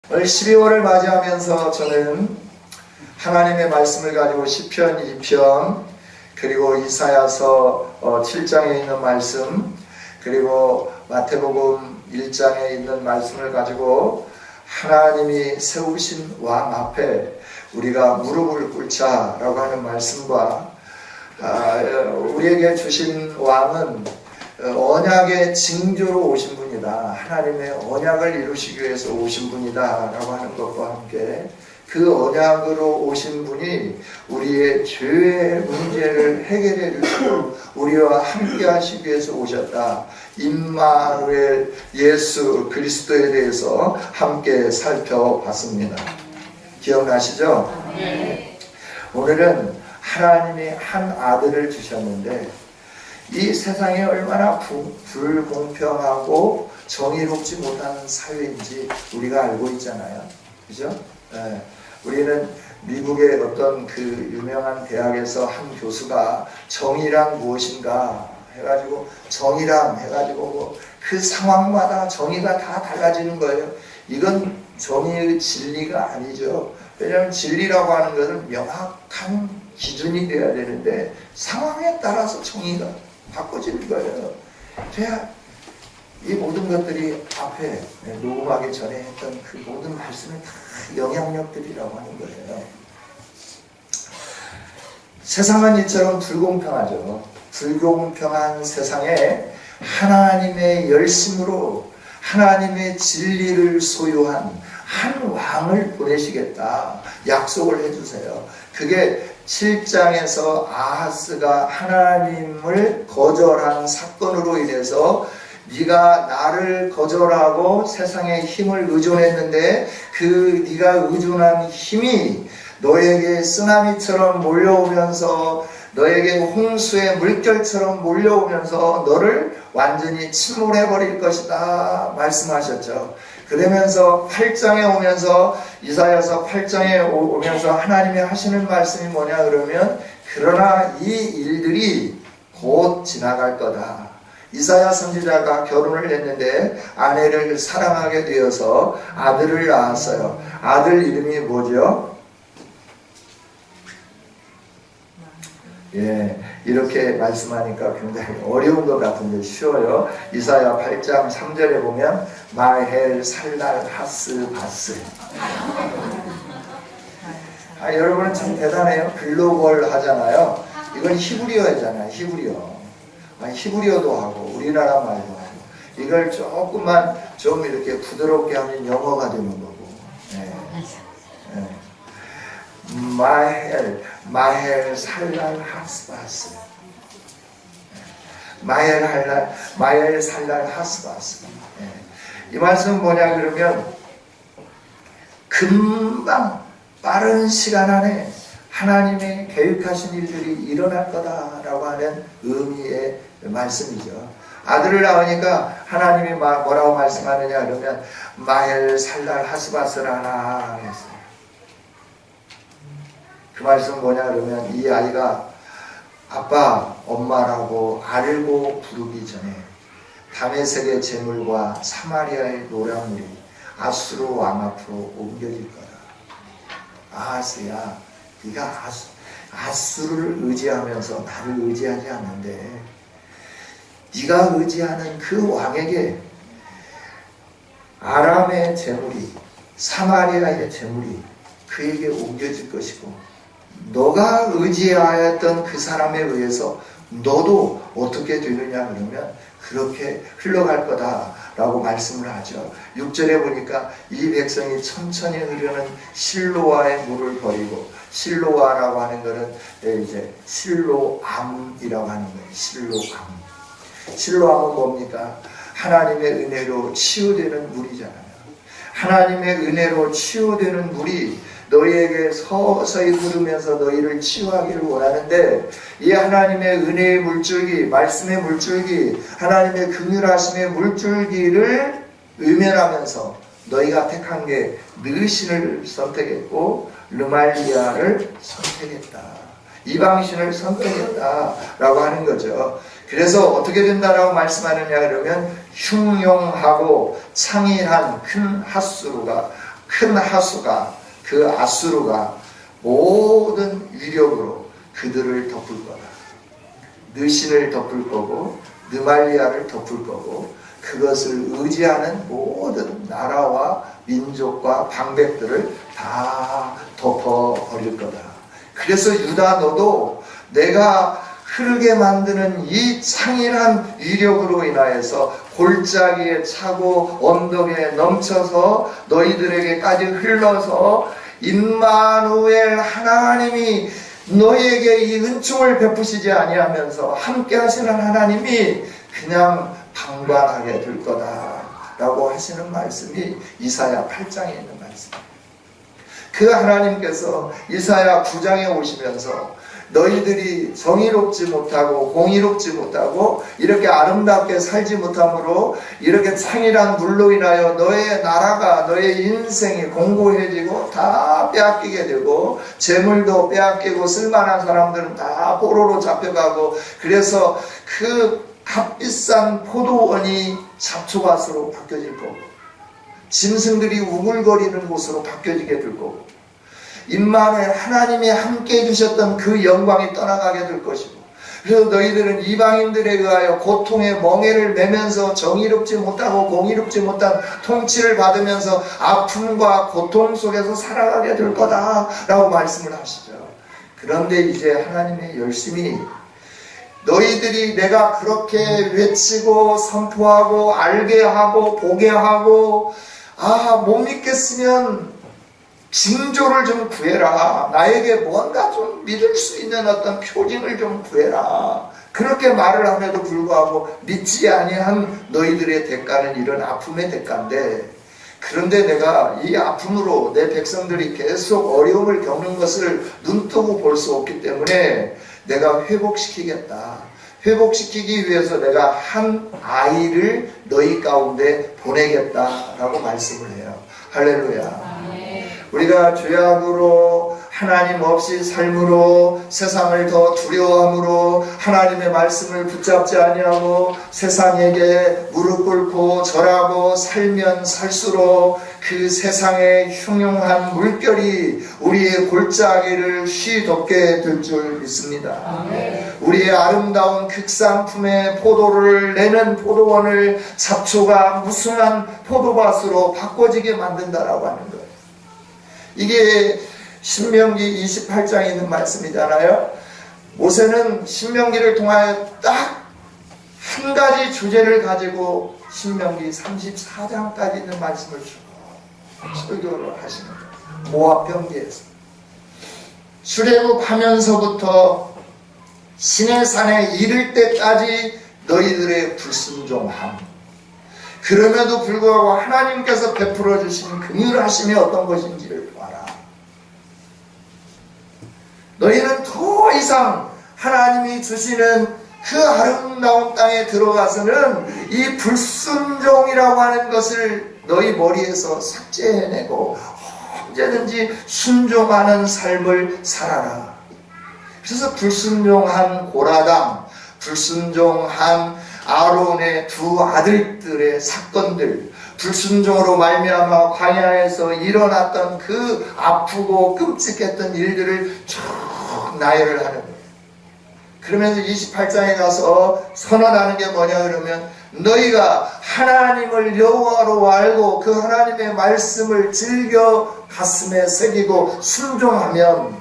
오늘 12월을 맞이하면서 저는 하나님의 말씀을 가지고 시편 2편 그리고 이사야서 7장에 있는 말씀 그리고 마태복음 1장에 있는 말씀을 가지고 하나님이 세우신 왕 앞에 우리가 무릎을 꿇자라고 하는 말씀과 우리에게 주신 왕은 언약의 징조로 오신 분이다. 하나님의 언약을 이루시기 위해서 오신 분이다 라고 하는 것과 함께 그 언약으로 오신 분이 우리의 죄의 문제를 해결해 주시고 우리와 함께 하시기 위해서 오셨다. 임마누엘 예수 그리스도에 대해서 함께 살펴봤습니다. 기억나시죠? 네. 오늘은 하나님이 한 아들을 주셨는데 이 세상에 얼마나 불공평하고 정의롭지 못한 사회인지 우리가 알고 있잖아요. 그죠? 네. 우리는 미국의 어떤 그 유명한 대학에서 한 교수가 정의란 무엇인가 해가지고 정의란 해가지고 그 상황마다 정의가 다 달라지는 거예요. 이건 정의의 진리가 아니죠. 왜냐하면 진리라고 하는 것은 명확한 기준이 되어야 되는데 상황에 따라서 정의가 바꿔지는 거예요. 제가 이 모든 것들이 앞에 녹음하기 전에 했던 그 모든 말씀이 다 영향력들이라고 하는 거예요. 세상은 이처럼 불공평하죠. 불공평한 세상에 하나님의 열심으로 하나님의 진리를 소유한 한 왕을 보내시겠다 약속을 해주세요. 그게 7장에서 아하스가 하나님을 거절한 사건으로 인해서 네가 나를 거절하고 세상의 힘을 의존했는데 그 네가 의존한 힘이 너에게 쓰나미처럼 몰려오면서 너에게 홍수의 물결처럼 몰려오면서 너를 완전히 침몰해버릴 것이다 말씀하셨죠. 그러면서 8장에 오면서 이사야서 8장에 오면서 하나님이 하시는 말씀이 뭐냐 그러면 그러나 이 일들이 곧 지나갈 거다. 이사야 선지자가 결혼을 했는데 아내를 사랑하게 되어서 아들을 낳았어요. 아들 이름이 뭐죠? 예, 이렇게 말씀하니까 굉장히 어려운 것 같은데 쉬워요. 이사야 8장 3절에 보면 마헬 살랄 하스 바스. 여러분은 참 대단해요. 글로벌 하잖아요. 이건 히브리어잖아요. 히브리어도 하고 우리나라 말도 하고 이걸 조금만 좀 이렇게 부드럽게 하면 영어가 되는 거고. 예. 예. 마헬 살랄 하스바스. 마헬 살랄 하스바스. 이 말씀은 뭐냐 그러면 금방 빠른 시간 안에 하나님의 계획하신 일들이 일어날 거다라고 하는 의미의 말씀이죠. 아들을 낳으니까 하나님이 뭐라고 말씀하느냐 그러면 마헬 살랄 하스바스라나 했어요. 그 말씀은 뭐냐 그러면 이 아이가 아빠, 엄마라고 알고 부르기 전에 다메섹의 재물과 사마리아의 노량물이 아수르 왕 앞으로 옮겨질 거다. 아하스야, 네가 아수르를 의지하면서 나를 의지하지 않는데 네가 의지하는 그 왕에게 아람의 재물이 사마리아의 재물이 그에게 옮겨질 것이고 너가 의지하였던 그 사람에 의해서 너도 어떻게 되느냐 그러면 그렇게 흘러갈 거다라고 말씀을 하죠. 6절에 보니까 이 백성이 천천히 흐르는 실로아의 물을 버리고 실로아라고 하는 것은 이제 실로암이라고 하는 거예요. 실로암은 뭡니까? 하나님의 은혜로 치유되는 물이잖아요. 하나님의 은혜로 치유되는 물이 너희에게 서서히 흐르면서 너희를 치유하기를 원하는데 이 하나님의 은혜의 물줄기, 말씀의 물줄기, 하나님의 긍휼하심의 물줄기를 외면하면서 너희가 택한 게 느신을 선택했고 르말리아를 선택했다. 이방신을 선택했다라고 하는 거죠. 그래서 어떻게 된다라고 말씀하느냐 그러면 흉용하고 창의한 큰 핫수르가 큰 하수가, 그 아수르가 모든 위력으로 그들을 덮을 거다. 느신을 덮을 거고 느말리아를 덮을 거고 그것을 의지하는 모든 나라와 민족과 방백들을 다 덮어버릴 거다. 그래서 유다 너도 내가 흐르게 만드는 이 창일한 위력으로 인하여서 골짜기에 차고 언덕에 넘쳐서 너희들에게까지 흘러서 임마누엘 하나님이 너희에게 이 은총을 베푸시지 아니하면서 함께 하시는 하나님이 그냥 방관하게 될 거다 라고 하시는 말씀이 이사야 8장에 있는 말씀입니다. 그 하나님께서 이사야 9장에 오시면서 너희들이 정의롭지 못하고 공의롭지 못하고 이렇게 아름답게 살지 못함으로 이렇게 창이란 물로 인하여 너의 나라가 너의 인생이 공고해지고 다 빼앗기게 되고 재물도 빼앗기고 쓸만한 사람들은 다 포로로 잡혀가고 그래서 그 값비싼 포도원이 잡초밭으로 바뀌어질 거고 짐승들이 우글거리는 곳으로 바뀌어지게 될 거고 임마누엘 하나님이 함께 해주셨던 그 영광이 떠나가게 될 것이고 그래서 너희들은 이방인들에 의하여 고통의 멍에를 매면서 정의롭지 못하고 공의롭지 못한 통치를 받으면서 아픔과 고통 속에서 살아가게 될 거다 라고 말씀을 하시죠. 그런데 이제 하나님이 열심히 너희들이 내가 그렇게 외치고 선포하고 알게 하고 보게 하고 못 믿겠으면 징조를 좀 구해라. 나에게 뭔가 좀 믿을 수 있는 어떤 표징을 좀 구해라. 그렇게 말을 함에도 불구하고 믿지 아니한 너희들의 대가는 이런 아픔의 대가인데 그런데 내가 이 아픔으로 내 백성들이 계속 어려움을 겪는 것을 눈뜨고 볼 수 없기 때문에 내가 회복시키겠다. 회복시키기 위해서 내가 한 아이를 너희 가운데 보내겠다라고 말씀을 해요. 할렐루야. 우리가 죄악으로 하나님 없이 삶으로 세상을 더 두려워함으로 하나님의 말씀을 붙잡지 아니하고 세상에게 무릎 꿇고 절하고 살면 살수록 그 세상의 흉흉한 물결이 우리의 골짜기를 쉬덮게 될 줄 믿습니다. 우리의 아름다운 극상품의 포도를 내는 포도원을 잡초가 무성한 포도밭으로 바꿔지게 만든다라고 하는 거예요. 이게 신명기 28장에 있는 말씀이잖아요. 모세는 신명기를 통하여 딱 한 가지 주제를 가지고 신명기 34장까지 있는 말씀을 쭉 설교를 하시는 거예요. 모압 병기에서 출애굽하면서부터 시내산에 이를 때까지 너희들의 불순종함, 그럼에도 불구하고 하나님께서 베풀어 주신 긍휼하심이 어떤 것인지를 봐라. 너희는 더 이상 하나님이 주시는 그 아름다운 땅에 들어가서는 이 불순종이라고 하는 것을 너희 머리에서 삭제해내고 언제든지 순종하는 삶을 살아라. 그래서 불순종한 고라당, 불순종한 아론의 두 아들들의 사건들, 불순종으로 말미암아 광야에서 일어났던 그 아프고 끔찍했던 일들을 쭉 나열을 하는 거예요. 그러면서 28장에 가서 선언하는 게 뭐냐 그러면 너희가 하나님을 여호와로 알고 그 하나님의 말씀을 즐겨 가슴에 새기고 순종하면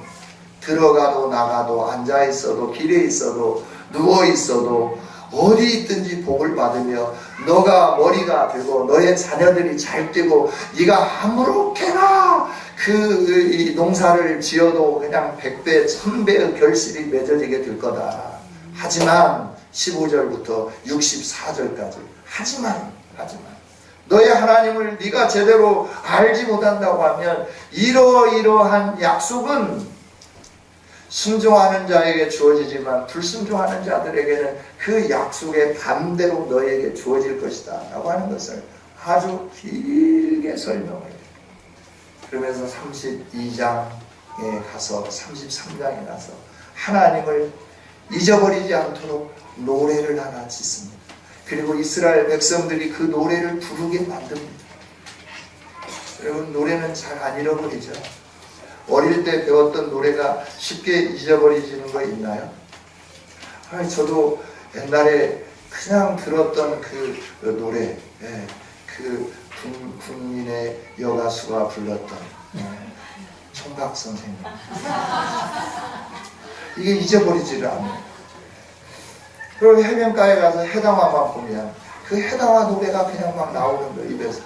들어가도 나가도 앉아있어도 길에 있어도 누워있어도 어디 있든지 복을 받으며 너가 머리가 되고 너의 자녀들이 잘 되고 네가 아무렇게나 그 농사를 지어도 그냥 100배 1000배의 결실이 맺어지게 될 거다. 하지만 15절부터 64절까지 하지만 너의 하나님을 네가 제대로 알지 못한다고 하면 이러이러한 약속은 순종하는 자에게 주어지지만 불순종하는 자들에게는 그 약속의 반대로 너에게 주어질 것이다 라고 하는 것을 아주 길게 설명을 해요. 그러면서 32장에 가서 33장에 가서 하나님을 잊어버리지 않도록 노래를 하나 짓습니다. 그리고 이스라엘 백성들이 그 노래를 부르게 만듭니다. 여러분, 노래는 잘 안 잃어버리죠. 어릴 때 배웠던 노래가 쉽게 잊어버리지는 거 있나요? 저도 옛날에 그냥 들었던 그 노래, 그 국민의 여가수가 불렀던 총각 선생님, 이게 잊어버리지를 않아요. 그리고 해변가에 가서 해당화만 보면 그 해당화 노래가 그냥 막 나오는 거예요, 입에서.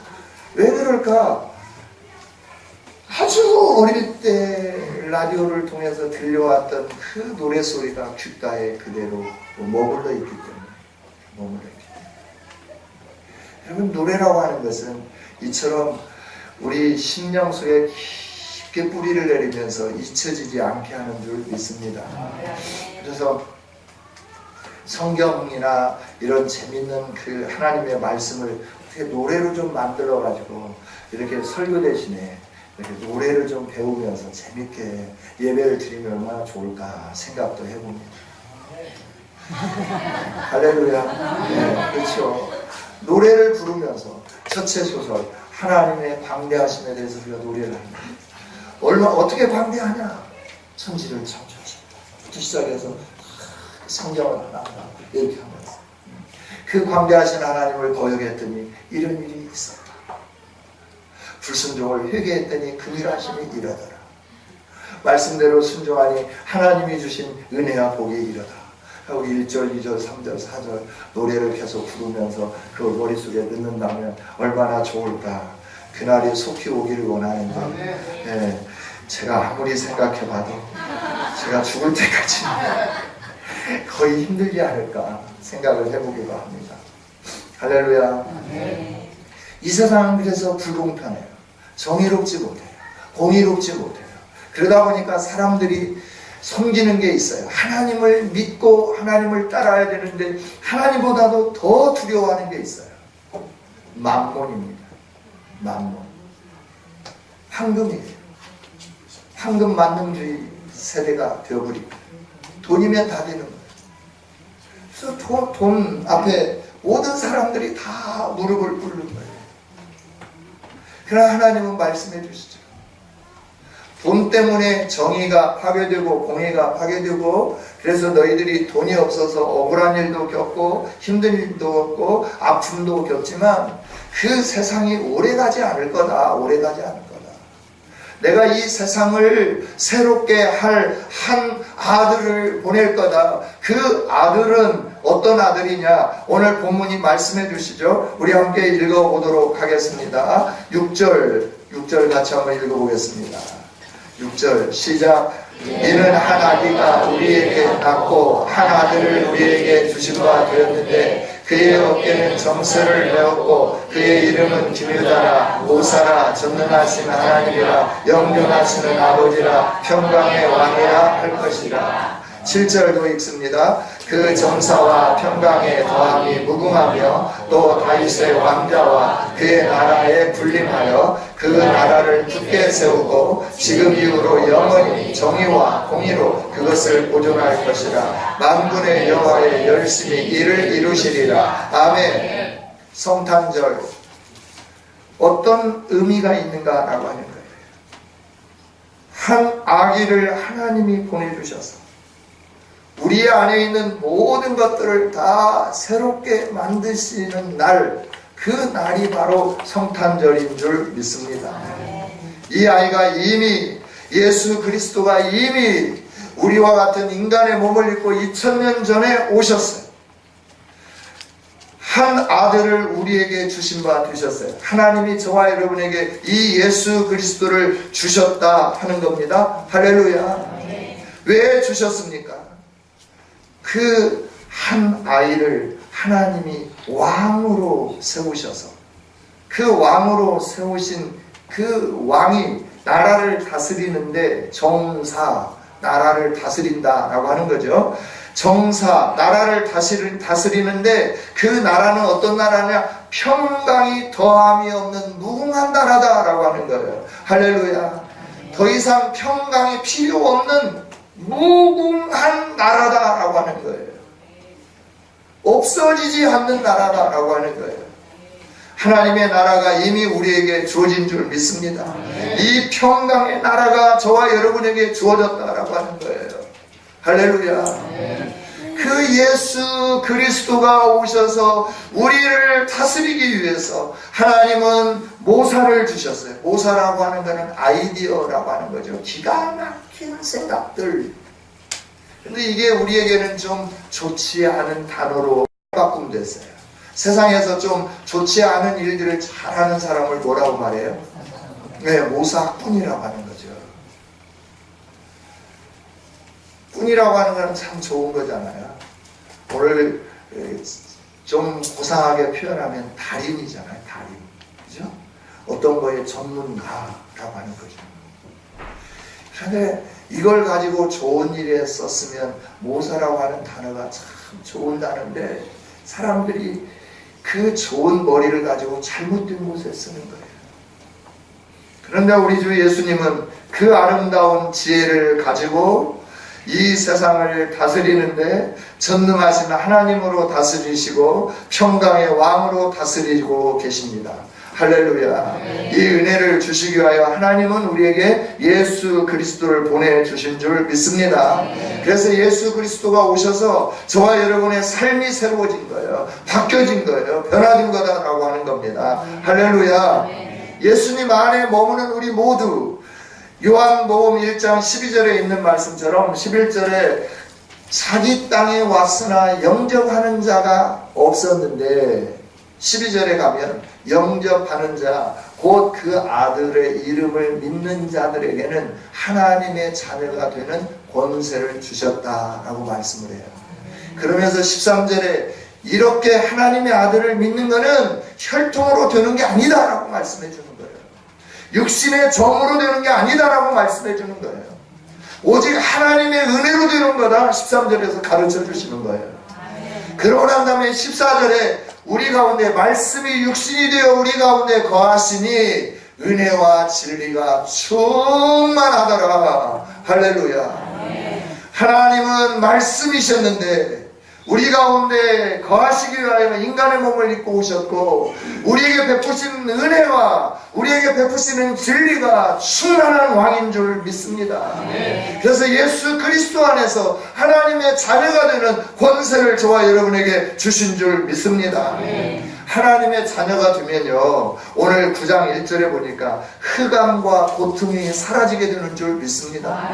왜 그럴까? 아주 어릴 때 라디오를 통해서 들려왔던 그 노래소리가 귓가에 그대로 머물러 있기 때문에. 여러분, 노래라고 하는 것은 이처럼 우리 심령 속에 깊게 뿌리를 내리면서 잊혀지지 않게 하는 줄 믿습니다. 그래서 성경이나 이런 재밌는 그 하나님의 말씀을 어떻게 노래로 좀 만들어 가지고 이렇게 설교 대신에 이렇게 노래를 좀 배우면서 재밌게 예배를 드리면 얼마나 좋을까 생각도 해봅니다. 할렐루야. 네, 그렇죠. 노래를 부르면서 첫째 소설 하나님의 광대하심에 대해서 우리가 노래를 합니다. 어떻게 광대하냐? 천지를 창조하셨다. 시작해서 성경을 하나 이렇게 하면서 그 광대하신 하나님을 거역했더니 이런 일이 있었다. 불순종을 회개했더니 긍휼하심이 이르더라. 말씀대로 순종하니 하나님이 주신 은혜와 복이 이르더라. 하고 1절, 2절, 3절, 4절 노래를 계속 부르면서 그걸 머릿속에 넣는다면 얼마나 좋을까. 그날이 속히 오기를 원하는데 제가 아무리 생각해봐도 제가 죽을 때까지 거의 힘들지 않을까 생각을 해보기도 합니다. 할렐루야. 이 세상은 그래서 불공평해요. 정의롭지 못해요. 공의롭지 못해요. 그러다 보니까 사람들이 섬기는 게 있어요. 하나님을 믿고 하나님을 따라야 되는데 하나님보다도 더 두려워하는 게 있어요. 만몬입니다. 만몬. 황금이에요. 황금 만능주의 세대가 되어버리고 돈이면 다 되는 거예요. 그래서 돈 앞에 모든 사람들이 다 무릎을 꿇는 거예요. 그러나 하나님은 말씀해 주시죠. 돈 때문에 정의가 파괴되고 공의가 파괴되고 그래서 너희들이 돈이 없어서 억울한 일도 겪고 힘든 일도 겪고 아픔도 겪지만 그 세상이 오래가지 않을 거다. 오래가지 않을 거다. 내가 이 세상을 새롭게 할 한 아들을 보낼 거다. 그 아들은 어떤 아들이냐? 오늘 본문이 말씀해 주시죠. 우리 함께 읽어보도록 하겠습니다. 6절 같이 한번 읽어보겠습니다. 6절 시작. 이는 한 아기가 우리에게 낳고 한 아들을 우리에게 주신 바 되었는데 그의 어깨는 정세를 메었고 그의 이름은 기묘다라 모사라 전능하신 하나님이라 영존하시는 아버지라 평강의 왕이라 할 것이라. 7절도 읽습니다. 그 정사와 평강의 더함이 무궁하며 또 다윗의 왕자와 그의 나라에 군림하여 그 나라를 굳게 세우고 지금 이후로 영원히 정의와 공의로 그것을 보존할 것이라. 만군의 여호와의 열심히 이를 이루시리라. 아멘. 성탄절 어떤 의미가 있는가라고 하는 거예요. 한 아기를 하나님이 보내주셔서 우리 안에 있는 모든 것들을 다 새롭게 만드시는 날, 그 날이 바로 성탄절인 줄 믿습니다. 이 아이가 이미 예수 그리스도가 이미 우리와 같은 인간의 몸을 입고 2000년 전에 오셨어요. 한 아들을 우리에게 주신 바 되셨어요. 하나님이 저와 여러분에게 이 예수 그리스도를 주셨다 하는 겁니다. 할렐루야. 왜 주셨습니까? 그 한 아이를 하나님이 왕으로 세우셔서 그 왕으로 세우신 그 왕이 나라를 다스리는데 정사, 나라를 다스린다라고 하는 거죠. 정사, 나라를 다스리는데 그 나라는 어떤 나라냐? 평강이 더함이 없는 무궁한 나라다라고 하는 거예요. 할렐루야. 더 이상 평강이 필요 없는 무궁한 나라다라고 하는 거예요. 없어지지 않는 나라다라고 하는 거예요. 하나님의 나라가 이미 우리에게 주어진 줄 믿습니다. 이 평강의 나라가 저와 여러분에게 주어졌다라고 하는 거예요. 할렐루야. 그 예수 그리스도가 오셔서 우리를 다스리기 위해서 하나님은 모사를 주셨어요. 모사라고 하는 것은 아이디어라고 하는 거죠. 기가 막힌 생각들. 근데 이게 우리에게는 좀 좋지 않은 단어로 바꿈됐어요. 세상에서 좀 좋지 않은 일들을 잘하는 사람을 뭐라고 말해요? 네, 모사꾼이라고 하는 거죠. 꾼이라고 하는 건 참 좋은 거잖아요. 오늘 좀 고상하게 표현하면 달인이잖아요. 달인. 그죠? 어떤 거에 전문가라고 하는 거죠. 그런데 이걸 가지고 좋은 일에 썼으면 모사라고 하는 단어가 참 좋은 단어인데 사람들이 그 좋은 머리를 가지고 잘못된 곳에 쓰는 거예요. 그런데 우리 주 예수님은 그 아름다운 지혜를 가지고 이 세상을 다스리는데 전능하신 하나님으로 다스리시고 평강의 왕으로 다스리고 계십니다. 할렐루야. 이 은혜를 주시기 위하여 하나님은 우리에게 예수 그리스도를 보내주신 줄 믿습니다. 그래서 예수 그리스도가 오셔서 저와 여러분의 삶이 새로워진 거예요. 바뀌어진 거예요. 변화된 거다라고 하는 겁니다. 할렐루야. 예수님 안에 머무는 우리 모두 요한복음 1장 12절에 있는 말씀처럼 11절에 자기 땅에 왔으나 영접하는 자가 없었는데 12절에 가면 영접하는 자, 곧 그 아들의 이름을 믿는 자들에게는 하나님의 자녀가 되는 권세를 주셨다라고 말씀을 해요. 그러면서 13절에 이렇게 하나님의 아들을 믿는 것은 혈통으로 되는 게 아니다라고 말씀해 주는 거예요. 육신의 정으로 되는 게 아니다라고 말씀해 주는 거예요. 오직 하나님의 은혜로 되는 거다 13절에서 가르쳐 주시는 거예요. 그러고 난 다음에 14절에 우리 가운데 말씀이 육신이 되어 우리 가운데 거하시니 은혜와 진리가 충만하더라. 할렐루야. 하나님은 말씀이셨는데 우리 가운데 거하시기 위하여 인간의 몸을 입고 오셨고 우리에게 베푸신 은혜와 우리에게 베푸시는 진리가 충만한 왕인 줄 믿습니다. 그래서 예수 그리스도 안에서 하나님의 자녀가 되는 권세를 저와 여러분에게 주신 줄 믿습니다. 하나님의 자녀가 되면요, 오늘 9장 1절에 보니까 흑암과 고통이 사라지게 되는 줄 믿습니다.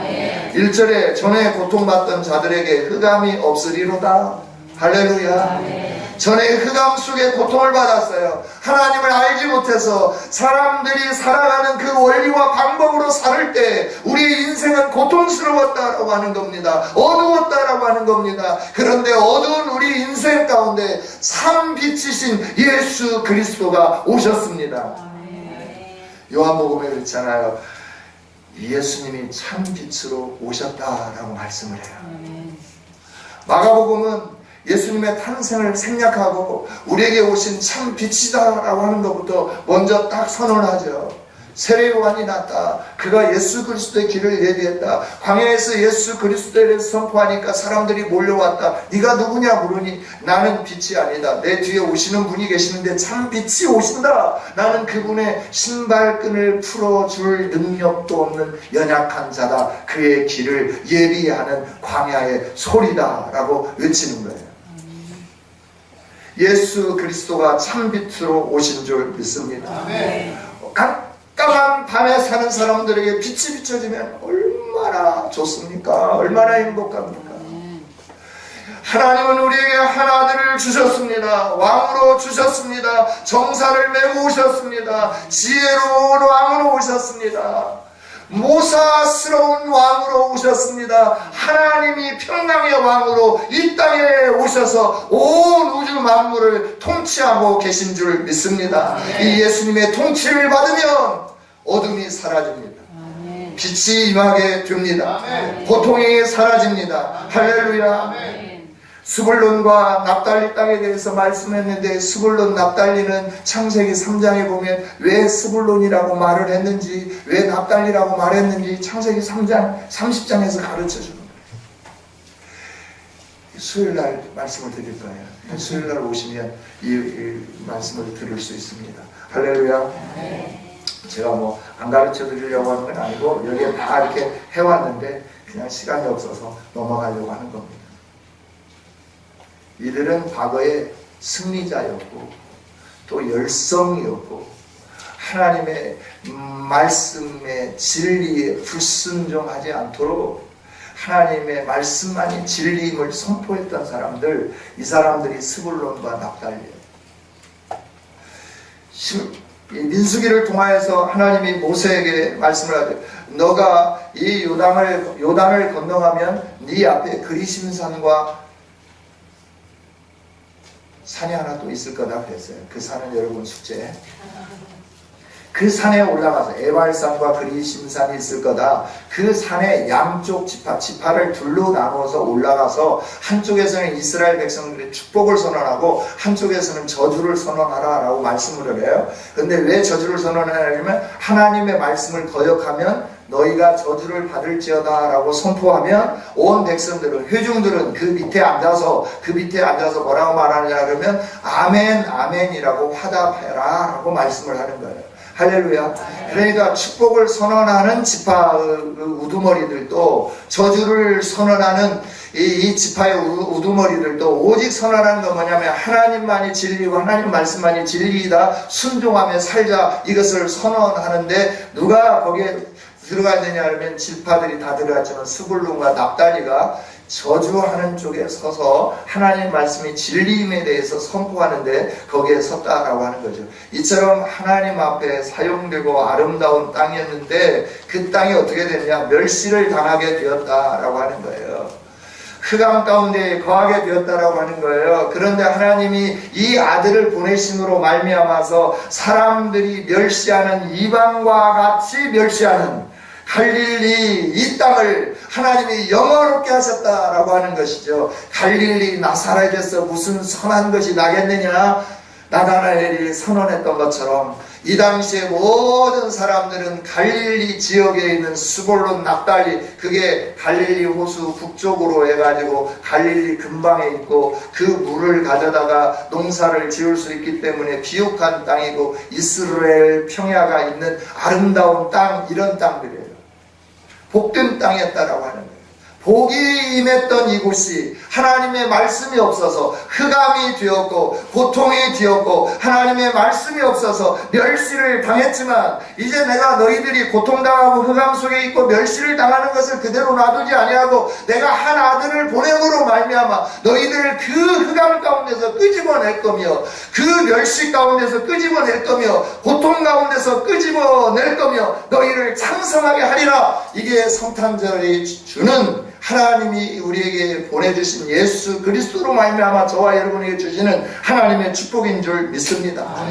1절에 전에 고통받던 자들에게 흑암이 없으리로다. 할렐루야. 전에 흑암 속에 고통을 받았어요. 하나님을 알지 못해서 사람들이 살아가는 그 원리와 방법으로 살을 때 우리의 인생은 고통스러웠다라고 하는 겁니다. 어두웠다라고 하는 겁니다. 그런데 어두운 우리 인생 가운데 참 빛이신 예수 그리스도가 오셨습니다. 요한복음에 그렇잖아요. 예수님이 참 빛으로 오셨다라고 말씀을 해요. 마가복음은 예수님의 탄생을 생략하고 우리에게 오신 참 빛이다라고 하는 것부터 먼저 딱 선언하죠. 세례요한이 났다. 그가 예수 그리스도의 길을 예비했다. 광야에서 예수 그리스도에 대해서 선포하니까 사람들이 몰려왔다. 네가 누구냐 물으니 나는 빛이 아니다. 내 뒤에 오시는 분이 계시는데 참 빛이 오신다. 나는 그분의 신발끈을 풀어줄 능력도 없는 연약한 자다. 그의 길을 예비하는 광야의 소리다 라고 외치는 거예요. 예수 그리스도가 참빛으로 오신 줄 믿습니다. 깜깜한 밤에 사는 사람들에게 빛이 비춰지면 얼마나 좋습니까? 얼마나 행복합니까? 하나님은 우리에게 한 아들을 주셨습니다. 왕으로 주셨습니다. 정사를 메고 오셨습니다. 지혜로운 왕으로 오셨습니다. 모사스러운 왕으로 오셨습니다. 하나님이 평강의 왕으로 이 땅에 오셔서 온 우주 만물을 통치하고 계신 줄 믿습니다. 이 예수님의 통치를 받으면 어둠이 사라집니다. 빛이 임하게 됩니다. 고통이 사라집니다. 할렐루야. 스불론과 납달리 땅에 대해서 말씀했는데 스불론 납달리는 창세기 3장에 보면 왜 스불론이라고 말을 했는지 왜 납달리라고 말했는지 창세기 3장 30장에서 가르쳐주는 거예요. 수요일날 말씀을 드릴 거예요. 수요일날 오시면 이 말씀을 들을 수 있습니다. 할렐루야. 제가 뭐 안 가르쳐 드리려고 하는 건 아니고 여기에 다 이렇게 해왔는데 그냥 시간이 없어서 넘어가려고 하는 겁니다. 이들은 과거에 승리자였고 또 열성이었고 하나님의 말씀의 진리에 불순종하지 않도록 하나님의 말씀만이 진리임을 선포했던 사람들, 이 사람들이 스불론과 납달리예요. 민수기를 통하여서 하나님이 모세에게 말씀을 하죠. 너가 이 요단을 건너가면 네 앞에 그리심산과 산이 하나 또 있을 거다 그랬어요. 그 산은 여러분 숙제. 그 산에 올라가서 에발산과 그리심산이 있을 거다. 그 산의 양쪽 지파를 둘로 나누어서 올라가서 한쪽에서는 이스라엘 백성들의 축복을 선언하고 한쪽에서는 저주를 선언하라 라고 말씀을 해요. 근데 왜 저주를 선언하냐면 하나님의 말씀을 거역하면 너희가 저주를 받을지어다 라고 선포하면 온 백성들은, 회중들은 그 밑에 앉아서 뭐라고 말하느냐 그러면 아멘 아멘이라고 화답해라 라고 말씀을 하는 거예요. 할렐루야. 그러니까 축복을 선언하는 지파 우두머리들도 저주를 선언하는 이 지파의 우두머리들도 오직 선언하는 건 뭐냐면 하나님만이 진리고 하나님 말씀만이 진리이다. 순종하며 살자. 이것을 선언하는데 누가 거기에 들어가야 되냐 하면 지파들이 다 들어갔지만 스불론과 납달리가 저주하는 쪽에 서서 하나님 말씀이 진리임에 대해서 선포하는데 거기에 섰다라고 하는 거죠. 이처럼 하나님 앞에 사용되고 아름다운 땅이었는데 그 땅이 어떻게 됐냐? 멸시를 당하게 되었다라고 하는 거예요. 흑암 가운데 거하게 되었다라고 하는 거예요. 그런데 하나님이 이 아들을 보내심으로 말미암아서 사람들이 멸시하는 이방과 같이 멸시하는 갈릴리 이 땅을 하나님이 영화롭게 하셨다라고 하는 것이죠. 갈릴리 나사렛에서 무슨 선한 것이 나겠느냐? 나다나엘이 선언했던 것처럼 이 당시에 모든 사람들은 갈릴리 지역에 있는 스불론 납달리, 그게 갈릴리 호수 북쪽으로 해가지고 갈릴리 근방에 있고 그 물을 가져다가 농사를 지을 수 있기 때문에 비옥한 땅이고 이스라엘 평야가 있는 아름다운 땅, 이런 땅들이에요. 복된 땅이었다라고 하는 거예요. 복이 임했던 이곳이 하나님의 말씀이 없어서 흑암이 되었고 고통이 되었고 하나님의 말씀이 없어서 멸시를 당했지만 이제 내가 너희들이 고통당하고 흑암 속에 있고 멸시를 당하는 것을 그대로 놔두지 아니하고 내가 한 아들을 보냄으로 말미암아 너희들을 그 흑암 가운데서 끄집어낼 거며 그 멸시 가운데서 끄집어낼 거며 고통 가운데서 끄집어낼 거며 너희를 창성하게 하리라. 이게 성탄절이 주는 하나님이 우리에게 보내주신 예수 그리스도로 말미암아 저와 여러분에게 주시는 하나님의 축복인 줄 믿습니다.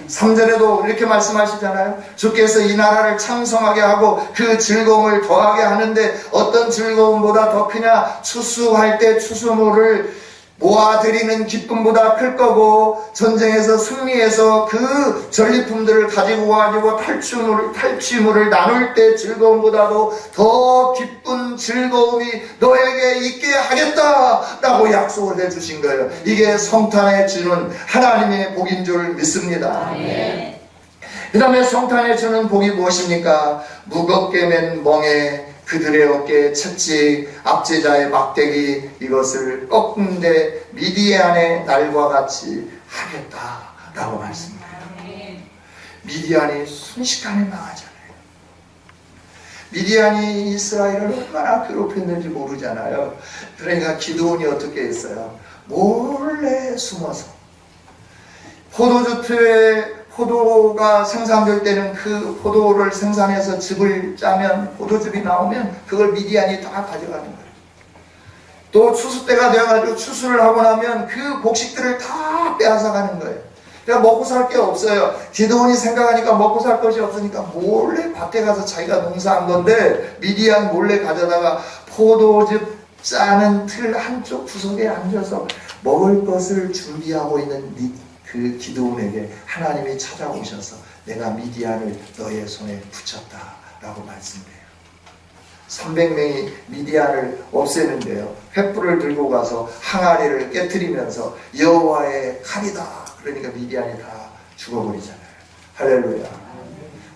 3절에도 이렇게 말씀하시잖아요. 주께서 이 나라를 창성하게 하고 그 즐거움을 더하게 하는데 어떤 즐거움보다 더 크냐? 추수할 때 추수물을 모아드리는 기쁨보다 클 거고 전쟁에서 승리해서 그 전리품들을 가지고 탈취물을 나눌 때 즐거움보다도 더 기쁜 즐거움이 너에게 있게 하겠다라고 약속을 해주신 거예요. 이게 성탄에 주는 하나님의 복인 줄 믿습니다. 그 다음에 성탄에 주는 복이 무엇입니까? 무겁게 맨 멍에 그들의 어깨에 채찍, 압제자의 막대기, 이것을 꺾는데 미디안의 날과 같이 하겠다라고 말씀해요. 미디안이 순식간에 망하잖아요. 미디안이 이스라엘을 얼마나 괴롭혔는지 모르잖아요. 그러니까 기드온이 어떻게 했어요? 몰래 숨어서 포도가 생산될 때는 그 포도를 생산해서 즙을 짜면 포도즙이 나오면 그걸 미디안이 다 가져가는 거예요. 또 추수 때가 되어가지고 추수를 하고 나면 그 곡식들을 다 빼앗아가는 거예요. 그러니까 먹고 살 게 없어요. 기드온이 생각하니까 먹고 살 것이 없으니까 몰래 밭에 가서 자기가 농사한 건데 미디안 몰래 가져다가 포도즙 짜는 틀 한쪽 구석에 앉아서 먹을 것을 준비하고 있는 그 기드온에게 하나님이 찾아오셔서 내가 미디안을 너의 손에 붙였다 라고 말씀해요. 300명이 미디안을 없애는데요. 횃불을 들고 가서 항아리를 깨뜨리면서 여호와의 칼이다. 그러니까 미디안이 다 죽어버리잖아요. 할렐루야.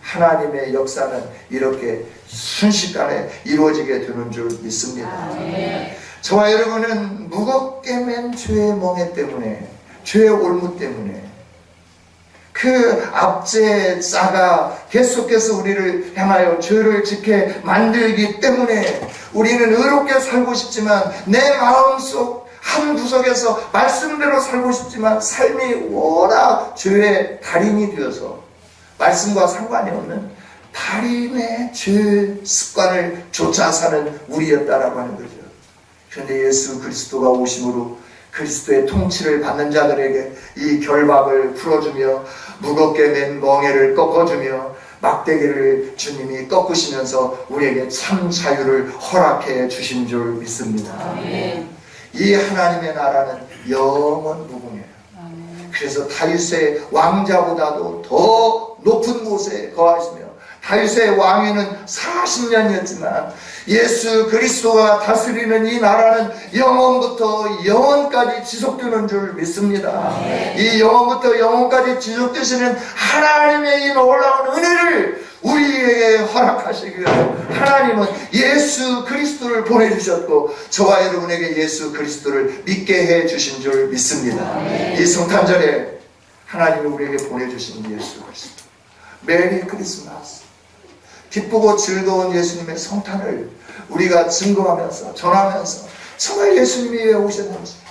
하나님의 역사는 이렇게 순식간에 이루어지게 되는 줄 믿습니다. 저와 여러분은 무겁게 맨 죄의 멍에 때문에, 죄의 올무 때문에, 그 압제 자가 계속해서 우리를 향하여 죄를 짓게 만들기 때문에 우리는 의롭게 살고 싶지만 내 마음속 한 구석에서 말씀대로 살고 싶지만 삶이 워낙 죄의 달인이 되어서 말씀과 상관이 없는 달인의 죄 습관을 쫓아 사는 우리였다라고 하는 거죠. 그런데 예수 그리스도가 오심으로 그리스도의 통치를 받는 자들에게 이 결박을 풀어주며 무겁게 맨 멍에를 꺾어주며 막대기를 주님이 꺾으시면서 우리에게 참 자유를 허락해 주신 줄 믿습니다. 아멘. 이 하나님의 나라는 영원 무궁해요. 그래서 다윗의 왕자보다도 더 높은 곳에 거하시며 다윗의 왕위는 40년이었지만 예수 그리스도가 다스리는 이 나라는 영원부터 영원까지 지속되는 줄 믿습니다. 이 영원부터 영원까지 지속되시는 하나님의 이 놀라운 은혜를 우리에게 허락하시기 위하여 하나님은 예수 그리스도를 보내주셨고 저와 여러분에게 예수 그리스도를 믿게 해주신 줄 믿습니다. 이 성탄절에 하나님이 우리에게 보내주신 예수 그리스도, 메리 크리스마스, 기쁘고 즐거운 예수님의 성탄을 우리가 증거하면서 전하면서 정말 예수님이 왜 오셨는지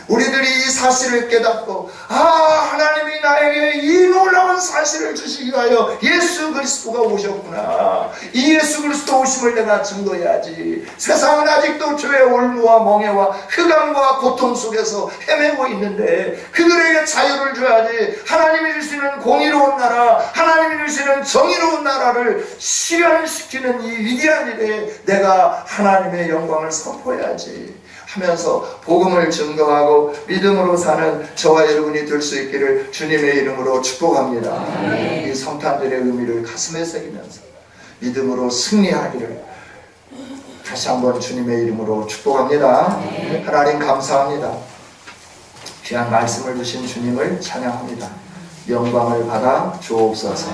우리들이 이 사실을 깨닫고 하나님이 나에게 이 놀라운 사실을 주시기 위하여 예수 그리스도가 오셨구나. 이 예수 그리스도 오심을 내가 증거해야지. 세상은 아직도 죄의 올무와 멍해와 흑암과 고통 속에서 헤매고 있는데 그들에게 자유를 줘야지. 하나님이 주시는 공의로운 나라, 하나님이 주시는 정의로운 나라를 실현시키는 이 위대한 일에 내가 하나님의 영광을 선포해야지 하면서 복음을 증거하고 믿음으로 사는 저와 여러분이 될 수 있기를 주님의 이름으로 축복합니다. 이 성탄절의 의미를 가슴에 새기면서 믿음으로 승리하기를 다시 한번 주님의 이름으로 축복합니다. 하나님 감사합니다. 귀한 말씀을 주신 주님을 찬양합니다. 영광을 받아 주옵소서.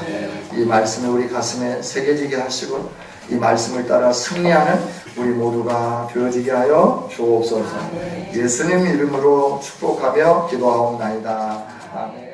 이 말씀을 우리 가슴에 새겨지게 하시고 이 말씀을 따라 승리하는 우리 모두가 되어지게 하여 주옵소서. 예수님 이름으로 축복하며 기도하옵나이다. 아멘.